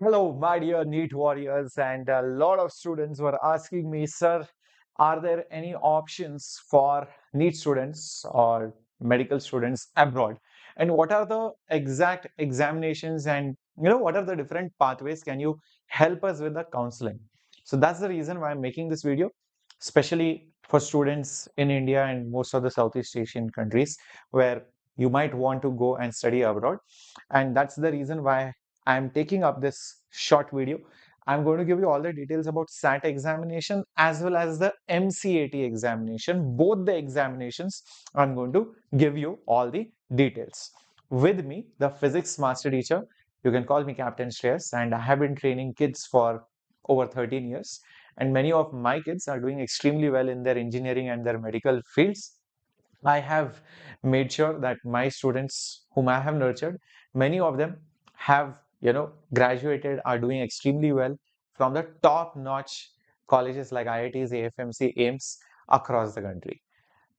Hello, my dear NEET warriors, and a lot of students were asking me, sir, are there any options for NEET students or medical students abroad? And what are the exact examinations and what are the different pathways? Can you help us with the counseling? So that's the reason why I'm making this video, especially for students in India and most of the Southeast Asian countries where you might want to go and study abroad. And that's the reason why I'm taking up this short video. I'm going to give you all the details about SAT examination as well as the MCAT examination. Both the examinations, I'm going to give you all the details. With me, the physics master teacher, you can call me Captain Shreyas, and I have been training kids for over 13 years. And many of my kids are doing extremely well in their engineering and their medical fields. I have made sure that my students whom I have nurtured, many of them have, graduated, are doing extremely well from the top-notch colleges like IITs, AFMC, AIMS across the country.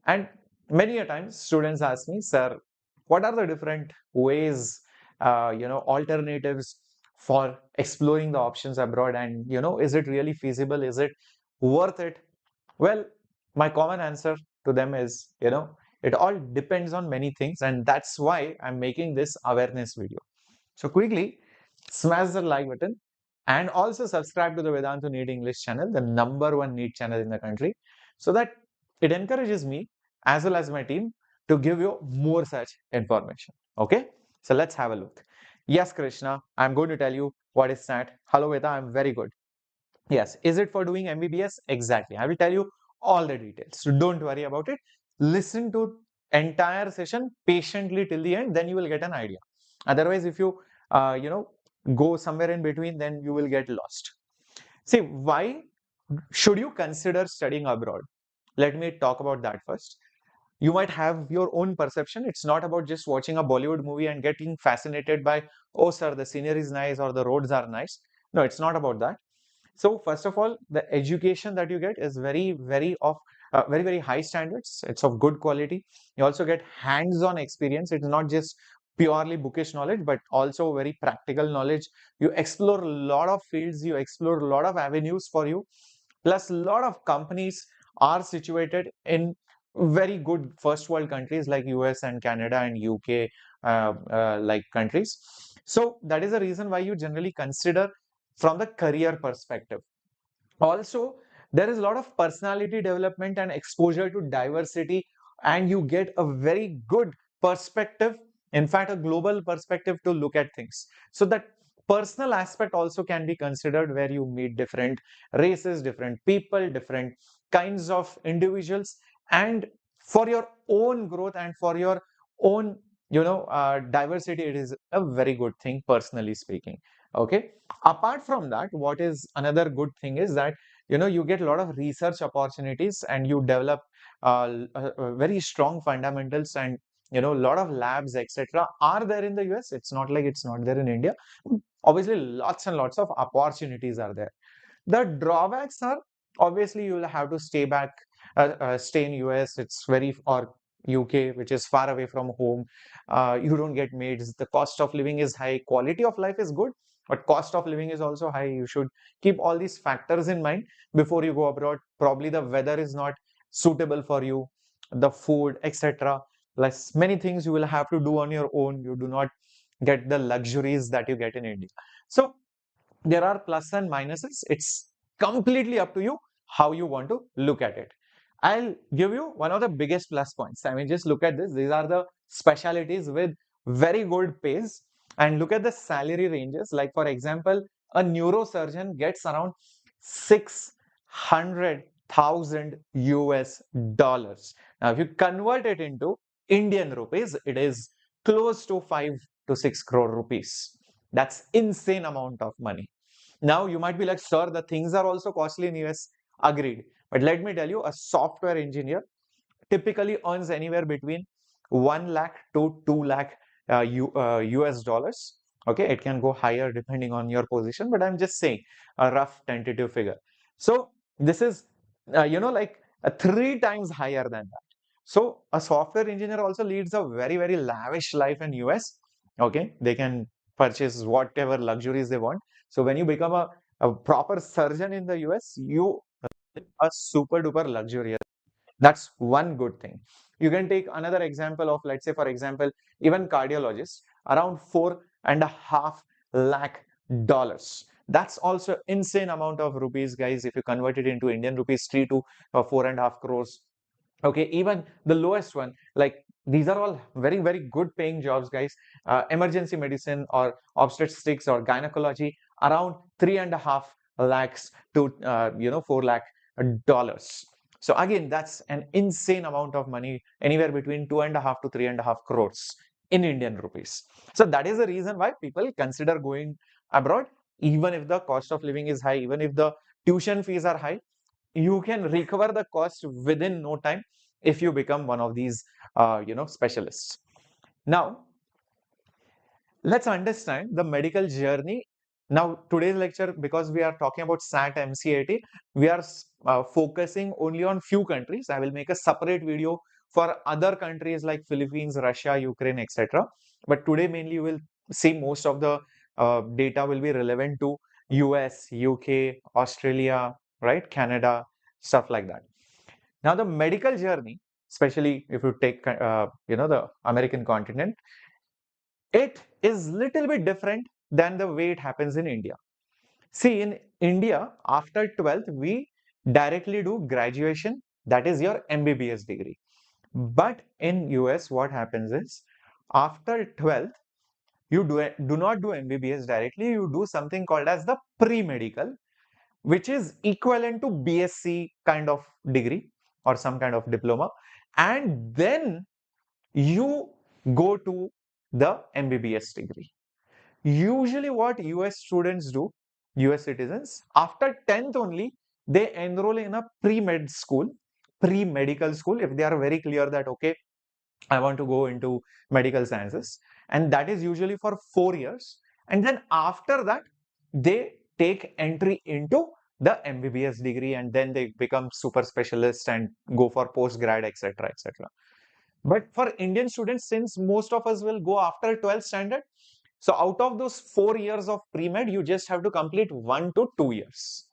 And many a times students ask me, sir, what are the different ways, alternatives for exploring the options abroad? And, is it really feasible? Is it worth it? Well, my common answer to them is, it all depends on many things. And that's why I'm making this awareness video. So quickly smash the like button and also subscribe to the Vedantu NEET English channel, the #1 NEET channel in the country, so that it encourages me as well as my team to give you more such information. Okay, so let's have a look. Yes, Krishna, I'm going to tell you what is SAT. Hello, Veda, I'm very good. Yes, is it for doing MBBS? Exactly. I will tell you all the details. So don't worry about it. Listen to entire session patiently till the end, then you will get an idea. Otherwise, if you go somewhere in between, then you will get lost. See, why should you consider studying abroad? Let me talk about that first. You might have your own perception. It's not about just watching a Bollywood movie and getting fascinated by, oh, sir, the scenery is nice or the roads are nice. No, it's not about that. So first of all, the education that you get is very high standards. It's of good quality. You also get hands-on experience. It's not just purely bookish knowledge, but also very practical knowledge. You explore a lot of fields. You explore a lot of avenues for you. Plus, a lot of companies are situated in very good first world countries like US and Canada and UK, like countries. So that is the reason why you generally consider from the career perspective. Also, there is a lot of personality development and exposure to diversity, and you get a very good perspective, in fact, a global perspective to look at things. So that personal aspect also can be considered, where you meet different races, different people, different kinds of individuals, and for your own growth and for your own diversity, it is a very good thing, personally speaking. Okay, apart from that, what is another good thing is that you get a lot of research opportunities, and you develop very strong fundamentals, and a lot of labs, etc., are there in the US. It's not like it's not there in India. Obviously, lots and lots of opportunities are there. The drawbacks are, obviously, you will have to stay in US. It's very, or UK, which is far away from home. You don't get maids. The cost of living is high. Quality of life is good, but cost of living is also high. You should keep all these factors in mind before you go abroad. Probably the weather is not suitable for you, the food, etc. Less many things you will have to do on your own. You do not get the luxuries that you get in India. So there are plus and minuses. It's completely up to you how you want to look at it. I'll give you one of the biggest plus points. I mean, just look at this. These are the specialities with very good pays, and look at the salary ranges. Like, for example, a neurosurgeon gets around 600,000 US dollars. Now, if you convert it into Indian rupees, it is close to 5 to 6 crore rupees. That's insane amount of money. Now you might be like, sir, the things are also costly in US. Agreed. But let me tell you, a software engineer typically earns anywhere between 1 lakh to 2 lakh US dollars. Okay, it can go higher depending on your position, but I'm just saying a rough tentative figure. So this is, like a 3 times higher than that. So a software engineer also leads a very lavish life in US. Okay, they can purchase whatever luxuries they want. So when you become a proper surgeon in the US, you live a super duper luxurious. That's one good thing. You can take another example of, let's say, for example, even cardiologists, around 4.5 lakh dollars. That's also insane amount of rupees, guys. If you convert it into Indian rupees, 3 to 4.5 crores. Okay, even the lowest one, like these are all very, very good paying jobs, guys. Emergency medicine or obstetrics or gynecology, around 3.5 lakhs to 4 lakh dollars. So again, that's an insane amount of money, anywhere between 2.5 to 3.5 crores in Indian rupees. So that is the reason why people consider going abroad, even if the cost of living is high, even if the tuition fees are high. You can recover the cost within no time if you become one of these specialists. Now let's understand the medical journey. Now today's lecture, because we are talking about SAT MCAT, we are focusing only on few countries. I will make a separate video for other countries like Philippines, Russia, Ukraine, etc. But today mainly you will see most of the data will be relevant to US, UK, Australia, right, Canada, stuff like that. Now the medical journey, especially if you take the American continent, it is little bit different than the way it happens in India. See, in India, after 12th, we directly do graduation, that is your MBBS degree. But in US, what happens is, after 12th, you do not do MBBS directly, you do something called as the pre-medical, which is equivalent to BSc kind of degree or some kind of diploma. And then you go to the MBBS degree. Usually what US students do, US citizens, after 10th only, they enroll in a pre-med school, pre-medical school, if they are very clear that, okay, I want to go into medical sciences. And that is usually for 4 years. And then after that, they take entry into the MBBS degree, and then they become super specialist and go for post grad, etc., etc. But for Indian students, since most of us will go after 12th standard, so out of those 4 years of pre-med, you just have to complete 1 to 2 years.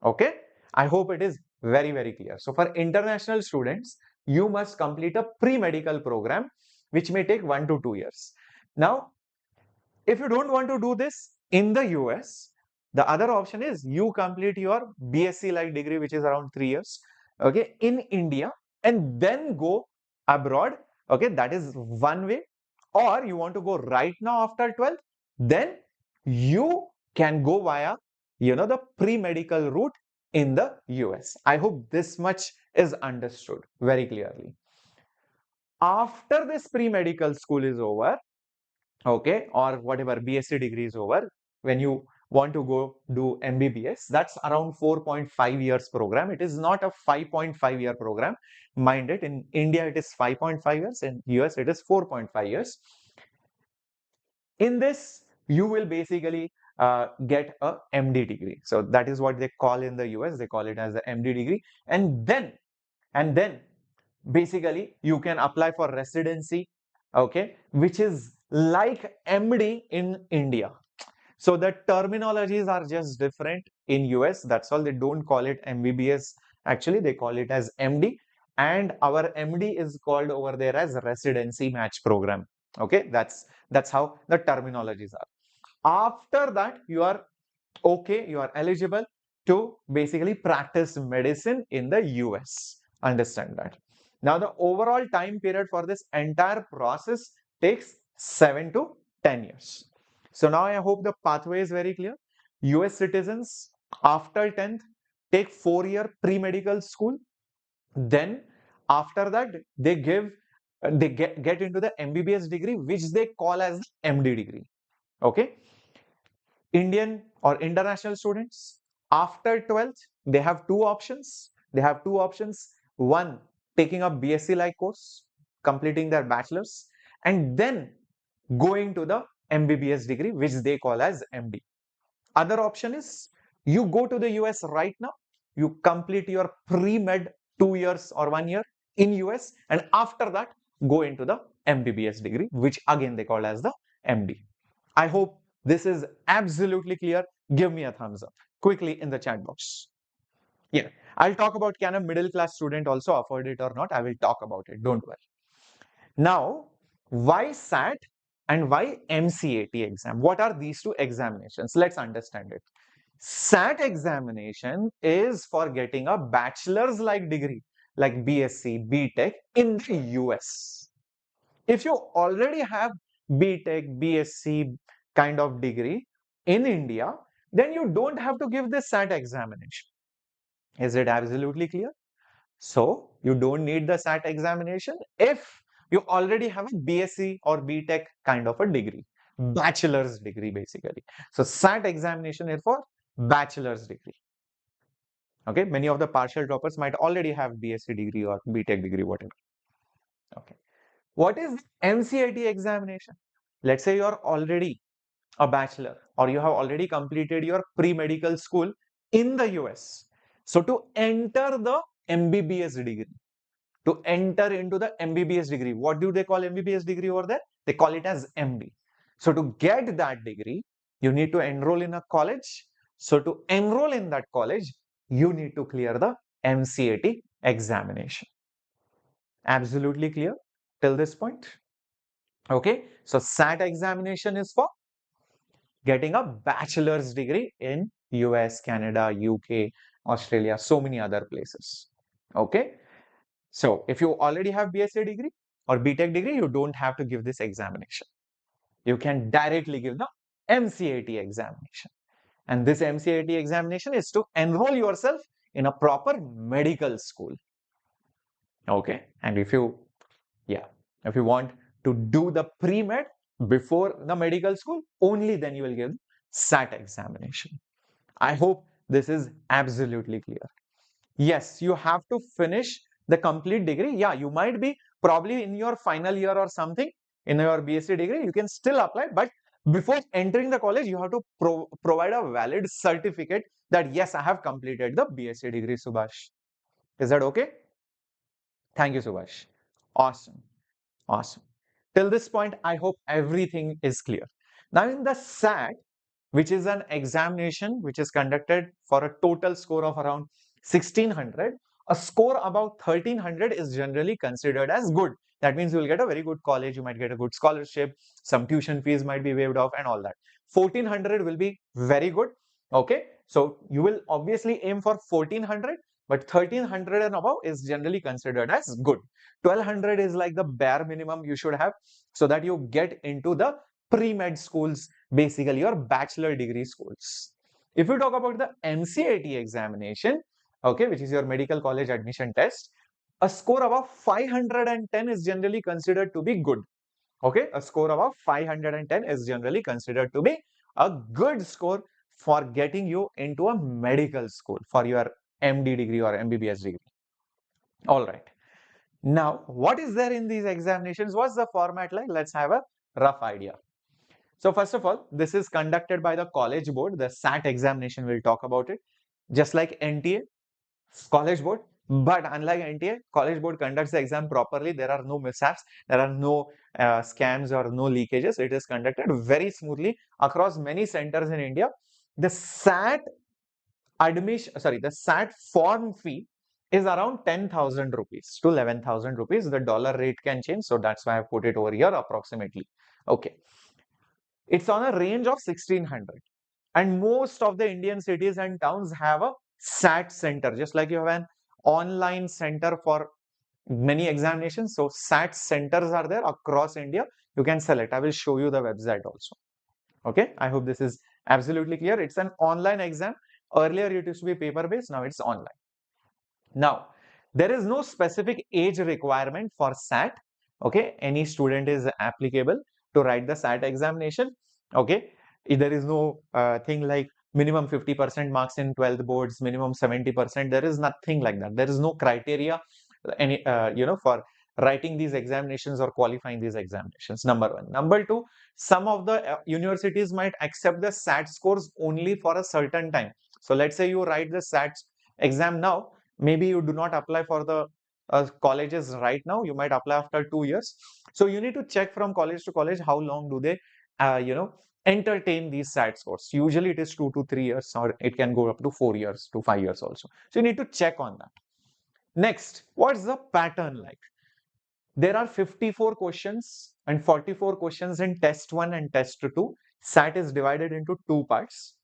Okay, I hope it is very, very clear. So for international students, you must complete a pre-medical program, which may take 1 to 2 years. Now, if you don't want to do this in the US, the other option is you complete your BSc like degree, which is around 3 years, okay, in India, and then go abroad. Okay, that is one way. Or you want to go right now after 12th, then you can go via the pre-medical route in the US. I hope this much is understood very clearly. After this pre-medical school is over, okay, or whatever BSc degree is over, when you want to go do MBBS, that's around 4.5 years program. It is not a 5.5 year program. Mind it, in India it is 5.5 years, in US it is 4.5 years. In this, you will basically get a MD degree. So that is what they call in the US. They call it as the MD degree. And then basically you can apply for residency, okay, which is like MD in India. So the terminologies are just different in US. That's all. They don't call it MBBS. Actually, they call it as MD. And our MD is called over there as residency match program. Okay, that's how the terminologies are. After that, you are okay, you are eligible to basically practice medicine in the US. Understand that. Now, the overall time period for this entire process takes 7 to 10 years. So now I hope the pathway is very clear. US citizens after 10th take 4 year pre-medical school. Then after that, they get into the MBBS degree, which they call as MD degree. Okay. Indian or international students, after 12th, they have two options. One, taking a BSc like course, completing their bachelor's, and then going to the MBBS degree, which they call as MD. Other option is you go to the US right now, you complete your pre-med 2 years or 1 year in US, and after that, go into the MBBS degree, which again they call as the MD. I hope This is absolutely clear. Give me a thumbs up quickly in the chat box. Yeah, I'll talk about can a middle class student also afford it or not. I will talk about it. Don't worry. Now, why SAT and why MCAT exam? What are these two examinations? Let's understand it. SAT examination is for getting a bachelor's like degree like BSc, BTech in the US. If you already have BTech, BSc kind of degree in India, then you don't have to give this SAT examination. Is it absolutely clear? So you don't need the SAT examination if you already have a BSc or BTech kind of a degree, bachelor's degree basically. So SAT examination is for bachelor's degree. Okay, many of the partial droppers might already have BSc degree or BTech degree, whatever. Okay, what is MCAT examination? Let's say you are already a bachelor or you have already completed your pre-medical school in the US. So to enter the MBBS degree, to enter into the MBBS degree, what do they call MBBS degree over there? They call it as MD. So to get that degree, you need to enroll in a college. So to enroll in that college, you need to clear the MCAT examination. Absolutely clear till this point? Okay, so SAT examination is for getting a bachelor's degree in US, Canada, UK, Australia, so many other places. Okay, so if you already have BSc degree or BTech degree, you don't have to give this examination. You can directly give the MCAT examination. And this MCAT examination is to enroll yourself in a proper medical school. Okay, and if you want to do the pre-med before the medical school, only then you will give SAT examination. I hope this is absolutely clear. Yes, you have to finish the complete degree. Yeah, you might be probably in your final year or something in your BSc degree. You can still apply, but before entering the college, you have to provide a valid certificate that yes, I have completed the BSc degree, Subhash. Is that okay? Thank you, Subhash. Awesome. Awesome. Till this point, I hope everything is clear. Now, in the SAT, which is an examination which is conducted for a total score of around 1600, a score about 1300 is generally considered as good. That means you will get a very good college, you might get a good scholarship, some tuition fees might be waived off and all that. 1400 will be very good. Okay, so you will obviously aim for 1400, but 1300 and above is generally considered as good. 1200 is like the bare minimum you should have so that you get into the pre-med schools, basically your bachelor degree schools. If you talk about the MCAT examination, okay, which is your medical college admission test, a score above 510 is generally considered to be good. Okay, a score above 510 is generally considered to be a good score for getting you into a medical school for your MD degree or MBBS degree. All right. Now, what is there in these examinations? What's the format like? Let's have a rough idea. So first of all, this is conducted by the college board. The SAT examination, we'll talk about it. Just like NTA, college board. But unlike NTA, college board conducts the exam properly. There are no mishaps. There are no scams or no leakages. It is conducted very smoothly across many centers in India. The SAT the SAT form fee is around 10,000 rupees to 11,000 rupees. The dollar rate can change. So that's why I put it over here approximately. Okay. It's on a range of 1600. And most of the Indian cities and towns have a SAT center, just like you have an online center for many examinations. So SAT centers are there across India. You can select. I will show you the website also. Okay, I hope this is absolutely clear. It's an online exam. Earlier it used to be paper based, now it's online. Now, there is no specific age requirement for SAT. Okay, any student is applicable to write the SAT examination. Okay, there is no thing like minimum 50% marks in 12th boards, minimum 70%. There is nothing like that. There is no criteria any for writing these examinations or qualifying these examinations. Number one. Number two, some of the universities might accept the SAT scores only for a certain time. So let's say you write the SAT exam now, maybe you do not apply for the colleges right now, you might apply after 2 years. So you need to check from college to college how long do they entertain these SAT scores. Usually it is 2 to 3 years, or it can go up to 4 years to 5 years also. So you need to check on that. Next, what's the pattern like? There are 54 questions and 44 questions in test 1 and test 2. SAT is divided into two parts.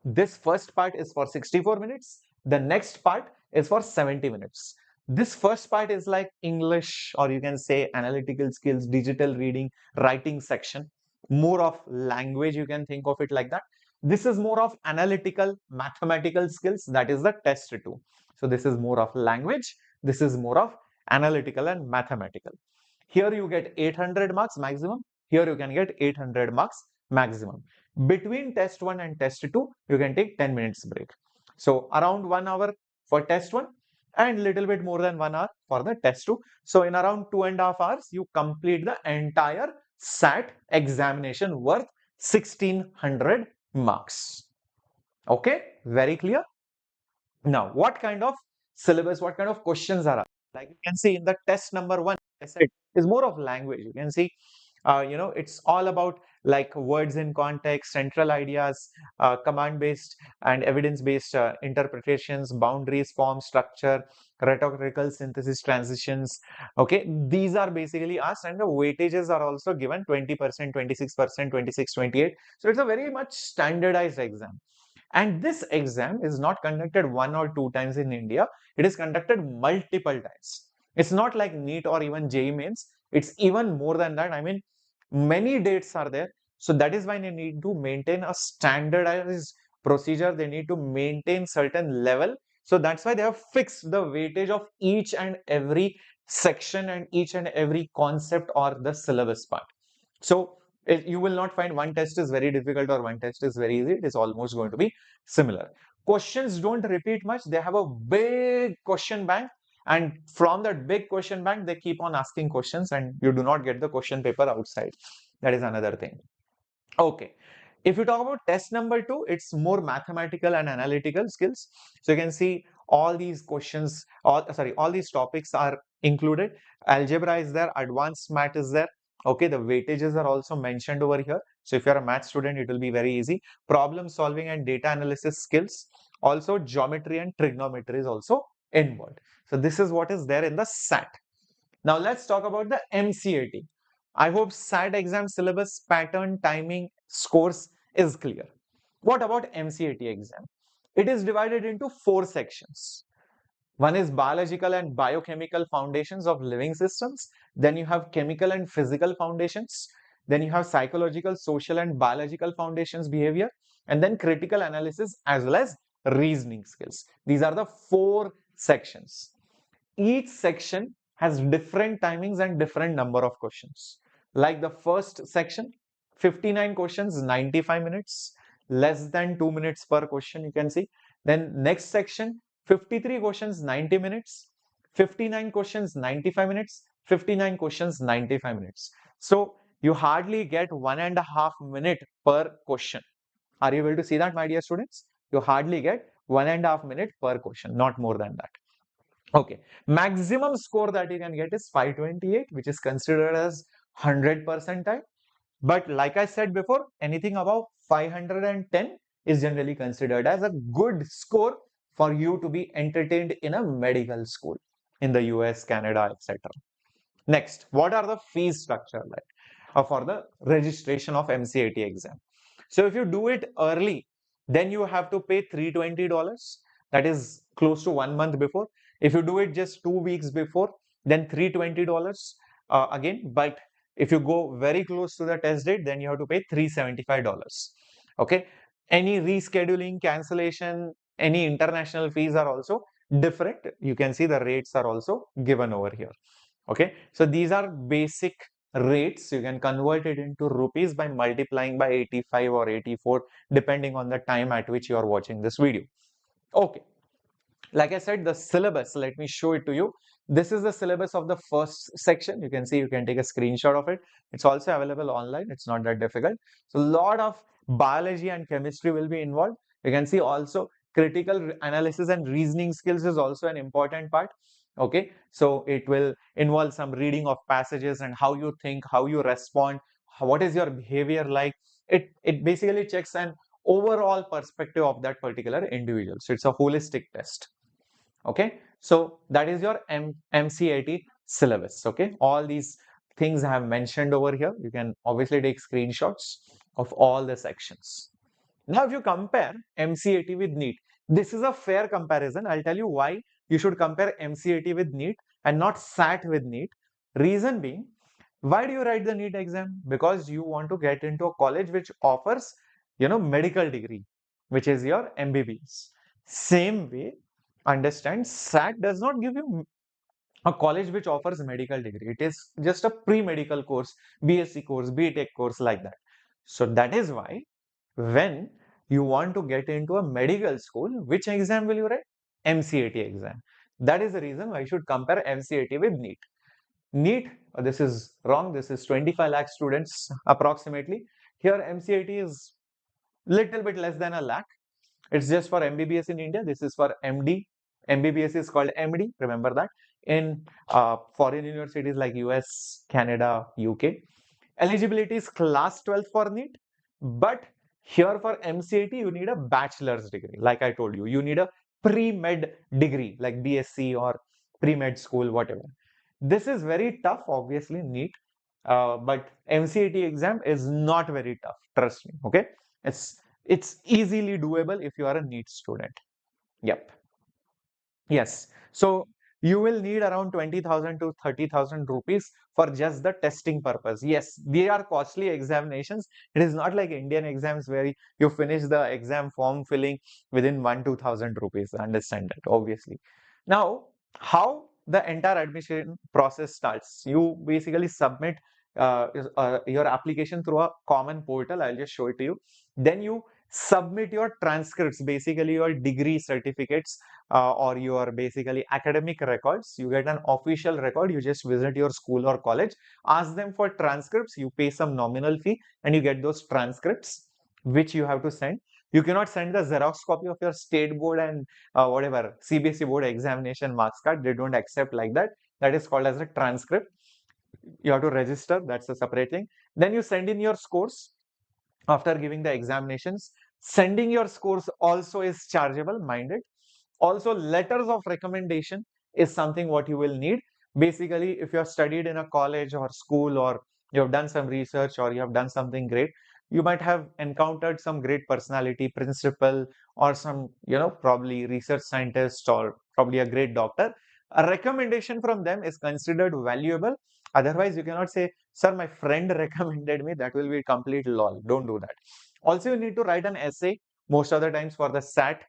This first part is for 64 minutes. The next part is for 70 minutes. This first part is like English, or you can say analytical skills, digital reading, writing section, more of language. You can think of it like that. This is more of analytical, mathematical skills. That is the test 2. So this is more of language. This is more of analytical and mathematical. Here you get 800 marks maximum. Here you can get 800 marks maximum. Between test 1 and test 2, you can take 10 minutes break. So around 1 hour for test 1 and little bit more than 1 hour for the test 2. So in around 2.5 hours, you complete the entire SAT examination worth 1600 marks. Okay, very clear. Now, what kind of syllabus, what kind of questions are? Like you can see in the test number 1, I said, is more of language. You can see, it's all about like words in context, central ideas, command-based and evidence-based interpretations, boundaries, form, structure, rhetorical synthesis, transitions. Okay, these are basically asked, and the weightages are also given 20%, 26%, 26, 28. So it's a very much standardized exam. And this exam is not conducted 1 or 2 times in India. It is conducted multiple times. It's not like NEET or even JEE mains. It's even more than that. I mean, many dates are there. So that is why they need to maintain a standardized procedure. They need to maintain certain level. So that's why they have fixed the weightage of each and every section and each and every concept or the syllabus part. So you will not find one test is very difficult or one test is very easy. It is almost going to be similar. Questions don't repeat much. They have a big question bank, and from that big question bank, they keep on asking questions, and you do not get the question paper outside. That is another thing. Okay. If you talk about test number 2, it's more mathematical and analytical skills. So you can see all these questions, all these topics are included. Algebra is there, advanced math is there. Okay, the weightages are also mentioned over here. So if you're a math student, it will be very easy. Problem solving and data analysis skills. Also geometry and trigonometry is also involved. So this is what is there in the SAT. Now let's talk about the MCAT. I hope SAT exam syllabus, pattern, timing, scores is clear. What about MCAT exam? It is divided into 4 sections. One is biological and biochemical foundations of living systems. Then you have chemical and physical foundations. Then you have psychological, social and biological foundations behavior. And then critical analysis as well as reasoning skills. These are the 4 sections. Each section has different timings and different number of questions. Like the first section, 59 questions, 95 minutes, less than 2 minutes per question, you can see. Then next section, 53 questions, 90 minutes, 59 questions, 95 minutes, 59 questions, 95 minutes. So you hardly get 1.5 minutes per question. Are you able to see that, my dear students? You hardly get 1.5 minutes per question, not more than that. Okay, maximum score that you can get is 528, which is considered as 100 percentile. But like I said before, anything above 510 is generally considered as a good score for you to be entertained in a medical school in the US, Canada, etc. Next, what are the fees structure like for the registration of MCAT exam? So if you do it early, then you have to pay $320. That is close to 1 month before. If you do it just 2 weeks before, then $320 again. But if you go very close to the test date, then you have to pay $375. Okay. Any rescheduling, cancellation, any international fees are also different. You can see the rates are also given over here. Okay, so these are basic rates. You can convert it into rupees by multiplying by 85 or 84 depending on the time at which you are watching this video. Okay, like I said, the syllabus, let me show it to you. This is the syllabus of the first section. You can see, you can take a screenshot of it. It's also available online. It's not that difficult. So a lot of biology and chemistry will be involved. You can see also critical analysis and reasoning skills is also an important part. Okay, so it will involve some reading of passages and how you think, how you respond, what is your behavior like, it basically checks an overall perspective of that particular individual. So it's a holistic test. Okay, so that is your MCAT syllabus. Okay, all these things I have mentioned over here, you can obviously take screenshots of all the sections. Now, if you compare MCAT with NEET, this is a fair comparison. I'll tell you why you should compare MCAT with NEET and not SAT with NEET. Reason being, why do you write the NEET exam? Because you want to get into a college which offers, medical degree, which is your MBBS. Same way, understand, SAT does not give you a college which offers medical degree. It is just a pre-medical course, BSc course, BTech course, like that. So that is why when you want to get into a medical school, which exam will you write? MCAT exam. That is the reason why you should compare MCAT with NEET. NEET, this is wrong. This is 25 lakh students approximately. Here MCAT is little bit less than a lakh. It's just for MBBS in India. This is for MD. MBBS is called MD. Remember that. In foreign universities like US, Canada, UK, eligibility is class 12 for NEET. But here for MCAT, you need a bachelor's degree. Like I told you, you need a pre-med degree like BSc or pre-med school, whatever. This is very tough, obviously, NEET. But MCAT exam is not very tough. Trust me. Okay, it's easily doable if you are a NEET student. Yep. Yes. So you will need around 20,000 to 30,000 rupees for just the testing purpose. Yes, they are costly examinations. It is not like Indian exams where you finish the exam form filling within 1-2,000 rupees. Understand that, obviously. Now, how the entire admission process starts? You basically submit your application through a common portal. I'll just show it to you. Then you submit your transcripts, basically your degree certificates or your basically academic records. You get an official record. You just visit your school or college, ask them for transcripts. You pay some nominal fee and you get those transcripts, which you have to send. You cannot send the Xerox copy of your state board and whatever CBSE board examination marks card. They don't accept like that. That is called as a transcript. You have to register. That's a separate thing. Then you send in your scores after giving the examinations. Sending your scores also is chargeable, mind it. Also, letters of recommendation is something what you will need. Basically, if you have studied in a college or school, or you have done some research, or you have done something great, you might have encountered some great personality, principal, or some, probably research scientist, or probably a great doctor. A recommendation from them is considered valuable. Otherwise, you cannot say, sir, my friend recommended me. That will be complete lol. Don't do that. Also, you need to write an essay most of the times for the SAT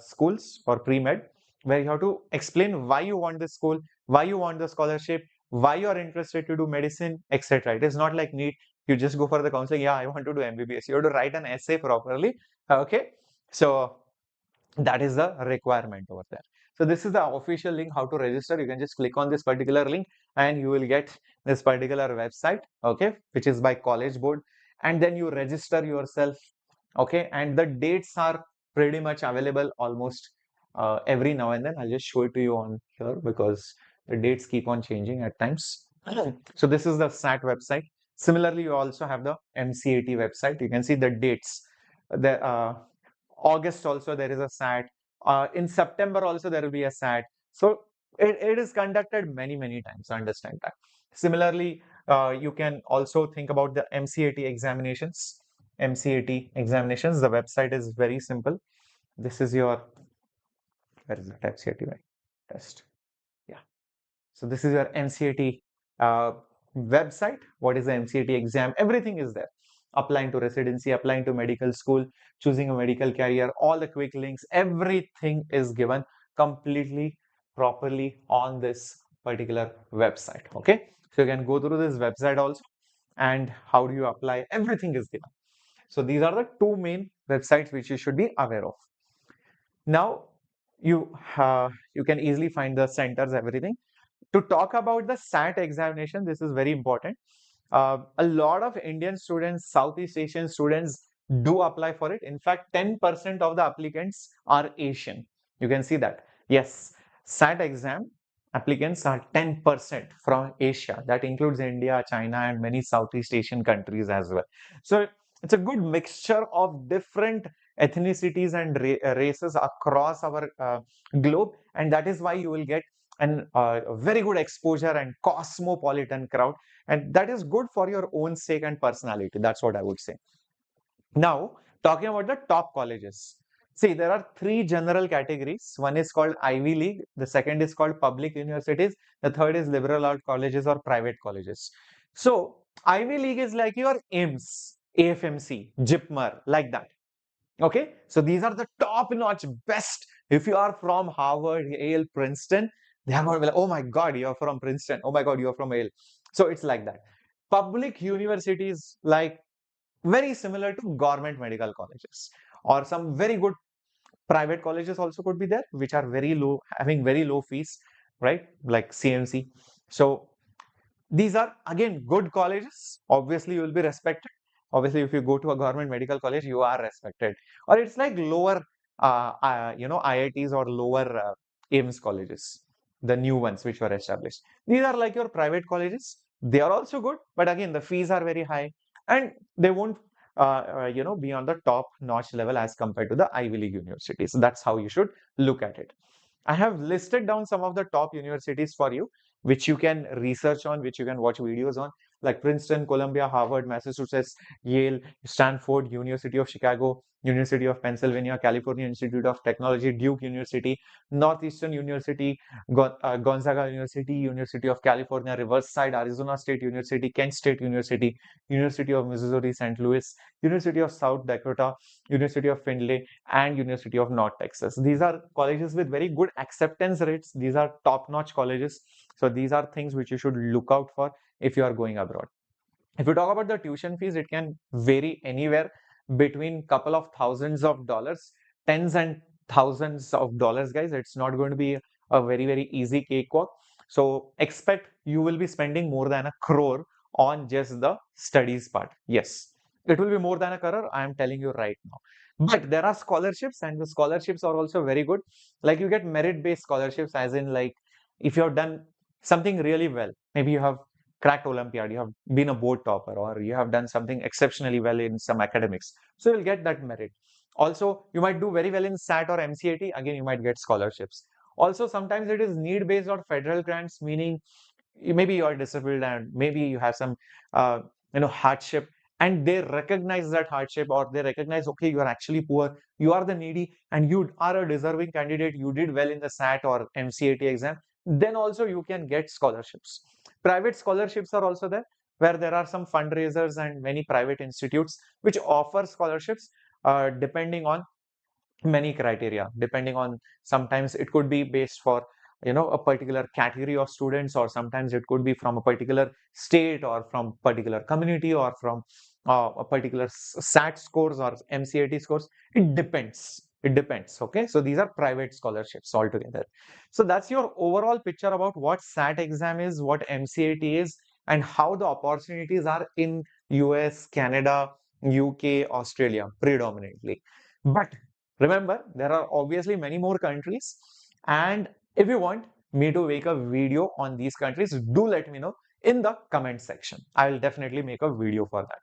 schools or pre-med, where you have to explain why you want this school, why you want the scholarship, why you are interested to do medicine, etc. It is not like NEET. You just go for the counseling. Yeah, I want to do MBBS. You have to write an essay properly. Okay, so that is the requirement over there. So this is the official link how to register. You can just click on this particular link and you will get this particular website, okay, which is by College Board, and then you register yourself, okay, and the dates are pretty much available almost every now and then. I'll just show it to you on here because the dates keep on changing at times. So this is the SAT website. Similarly, you also have the MCAT website. You can see the dates. The August also there is a SAT. In September also there will be a SAT. So it is conducted many times. Understand that. Similarly, you can also think about the MCAT examinations. MCAT examinations. The website is very simple. This is your, where is the MCAT test? Yeah. So this is your MCAT website. What is the MCAT exam? Everything is there. Applying to residency, applying to medical school, choosing a medical career, all the quick links, everything is given completely properly on this particular website. Okay, so you can go through this website also, and how do you apply? Everything is given. So these are the two main websites which you should be aware of. Now you can easily find the centers, everything. To talk about the SAT examination, this is very important. A lot of Indian students, Southeast Asian students do apply for it. In fact, 10% of the applicants are Asian. You can see that. Yes, SAT exam applicants are 10% from Asia. That includes India, China, and many Southeast Asian countries as well. So It's a good mixture of different ethnicities and races across our globe, and that is why you will get an very good exposure and cosmopolitan crowd, and that is good for your own sake and personality. That's what I would say. Now, talking about the top colleges. See, there are three general categories. One is called Ivy League, the second is called public universities, the third is liberal arts colleges or private colleges. So, Ivy League is like your AIMS, AFMC, JIPMER, like that. Okay, so these are the top-notch best. If you are from Harvard, Yale, Princeton, they are going to be like, oh my God, you're from Princeton. Oh my God, you're from Yale. So it's like that. Public universities like very similar to government medical colleges, or some very good private colleges also could be there, which are very low, having very low fees, right? Like CMC. So these are again good colleges. Obviously, you will be respected. Obviously, if you go to a government medical college, you are respected. Or it's like lower, IITs or lower AIMS colleges, the new ones which were established. These are like your private colleges. They are also good, but again, the fees are very high, and they won't, be on the top-notch level as compared to the Ivy League universities. That's how you should look at it. I have listed down some of the top universities for you, which you can research on, which you can watch videos on, like Princeton, Columbia, Harvard, Massachusetts, Yale, Stanford, University of Chicago, University of Pennsylvania, California Institute of Technology, Duke University, Northeastern University, Gonzaga University, University of California, Riverside, Arizona State University, Kent State University, University of Missouri, St. Louis, University of South Dakota, University of Findlay, and University of North Texas. These are colleges with very good acceptance rates. These are top-notch colleges. So these are things which you should look out for if you are going abroad. If you talk about the tuition fees, it can vary anywhere between couple of thousands of dollars, tens and thousands of dollars, guys. It's not going to be a very, very easy cakewalk. So expect you will be spending more than 1 crore on just the studies part. Yes, it will be more than 1 crore. I am telling you right now. But there are scholarships, and the scholarships are also very good. Like you get merit-based scholarships, as in like if you have done something really well, maybe you have cracked Olympiad, you have been a board topper, or you have done something exceptionally well in some academics. So you'll get that merit. Also, you might do very well in SAT or MCAT, again, you might get scholarships. Also, sometimes it is need-based or federal grants, meaning maybe you are disabled and maybe you have some hardship, and they recognize that hardship, or they recognize, okay, you are actually poor, you are the needy, and you are a deserving candidate, you did well in the SAT or MCAT exam, then also you can get scholarships. Private scholarships are also there, where there are some fundraisers and many private institutes which offer scholarships depending on many criteria, depending on, sometimes it could be based for a particular category of students, or sometimes it could be from a particular state or from particular community or from a particular SAT scores or MCAT scores. It depends. Okay, so these are private scholarships altogether. So that's your overall picture about what SAT exam is, what MCAT is, and how the opportunities are in US, Canada, UK, Australia predominantly. But remember, there are obviously many more countries, and if you want me to make a video on these countries, do let me know in the comment section. I will definitely make a video for that.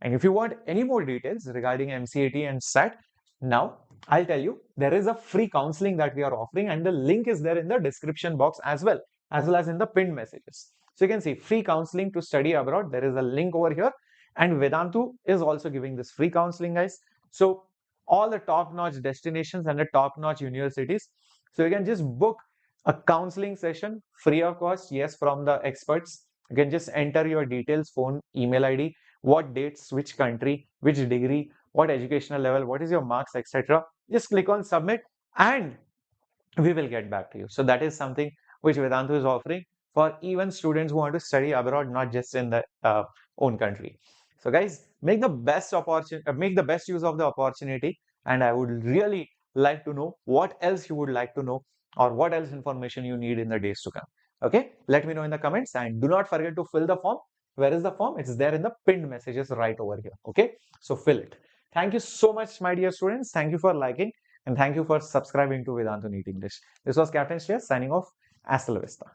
And if you want any more details regarding MCAT and SAT, now I'll tell you, there is a free counseling that we are offering, and the link is there in the description box as well as in the pinned messages. So you can see free counseling to study abroad. There is a link over here, and Vedantu is also giving this free counseling, guys. So all the top-notch destinations and the top-notch universities. So you can just book a counseling session free of cost, yes, from the experts. You can just enter your details, phone, email ID, what dates, which country, which degree, what educational level, what is your marks, etc. Just click on submit, and we will get back to you. So that is something which Vedantu is offering for even students who want to study abroad, not just in the own country. So guys, make the best use of the opportunity, and I would really like to know what else you would like to know, or what else information you need in the days to come. Okay, let me know in the comments, and do not forget to fill the form. Where is the form? It's there in the pinned messages right over here. Okay, so fill it. Thank you so much, my dear students. Thank you for liking, and thank you for subscribing to Vedantu NEET English. This was Captain Shreyas signing off. Hasta la vista.